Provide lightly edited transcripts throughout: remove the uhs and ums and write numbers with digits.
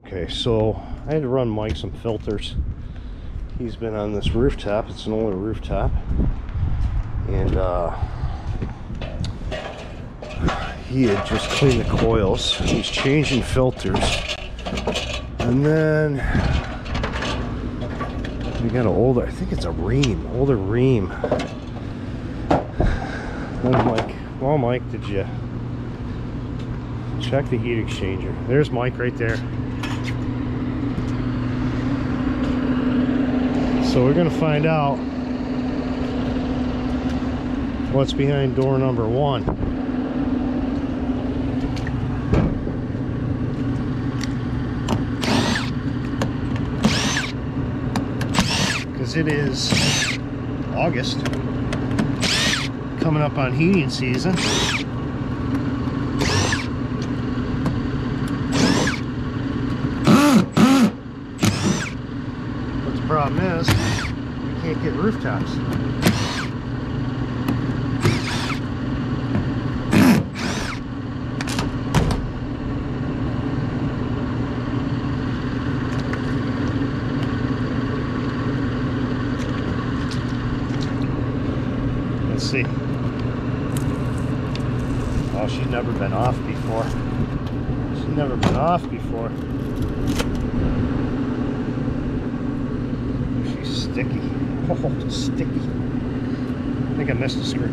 Okay, so I had to run Mike some filters. He's been on this rooftop. It's an older rooftop, and he had just cleaned the coils. He's changing filters, and then we got an older, I think it's a Rheem, older Rheem. And I'm like, well, Mike, did you check the heat exchanger? There's Mike right there. So we're gonna find out what's behind door number 1. Because it is August, coming up on heating season. But the problem is, we can't get rooftops. Let's see. Oh, she's never been off before. She's never been off before. She's sticky. Oh, sticky. I think I missed a screw.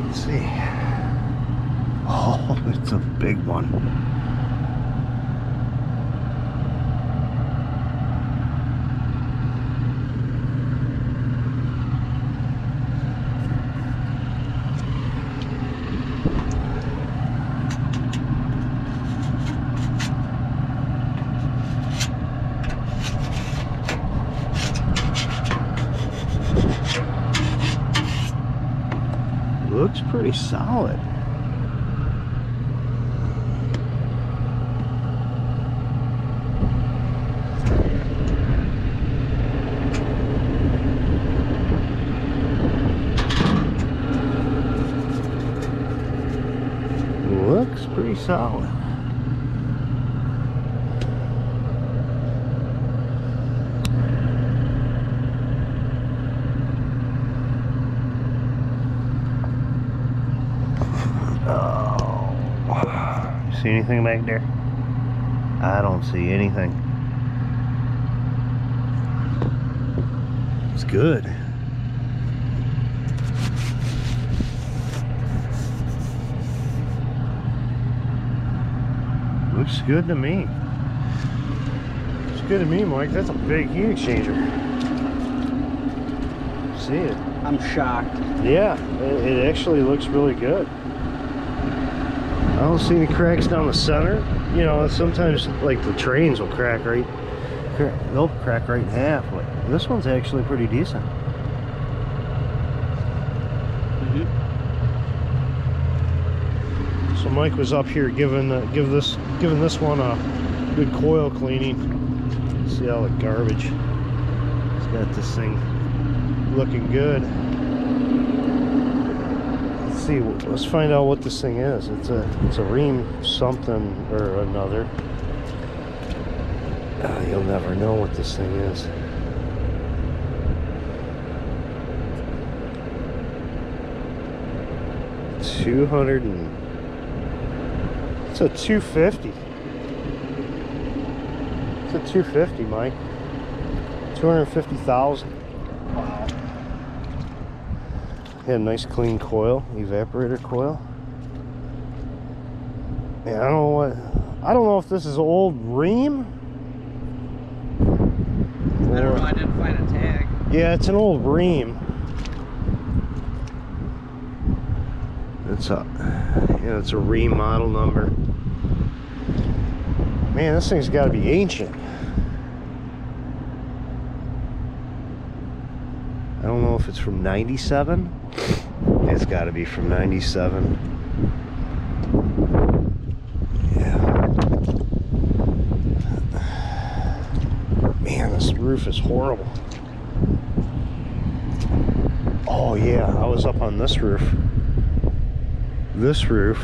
Let's see. Oh, it's a big one. Looks pretty solid. Looks pretty solid. See anything back there? I don't see anything. It's good. Looks good to me. Looks good to me, Mike. That's a big heat exchanger. See it? I'm shocked. Yeah, it actually looks really good. I don't see any cracks down the center. You know, sometimes like the trains will crack right, they'll crack right in half, but this one's actually pretty decent. So Mike was up here giving this one a good coil cleaning. See all the garbage. He's got this thing looking good. Let's find out what this thing is. It's a Rheem something or another. You'll never know what this thing is. It's a 250. It's a 250, Mike. 250,000. Wow. Had a nice clean coil, evaporator coil. Yeah, I don't know if this is old Rheem. I don't know, I didn't find a tag. Yeah, it's an old Rheem. It's a Rheem model number. Man, this thing's got to be ancient. I don't know if it's from 97. It's got to be from 97. Yeah. Man, this roof is horrible. Oh yeah, I was up on this roof. This roof.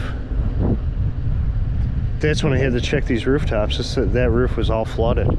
That's when I had to check these rooftops. That roof was all flooded.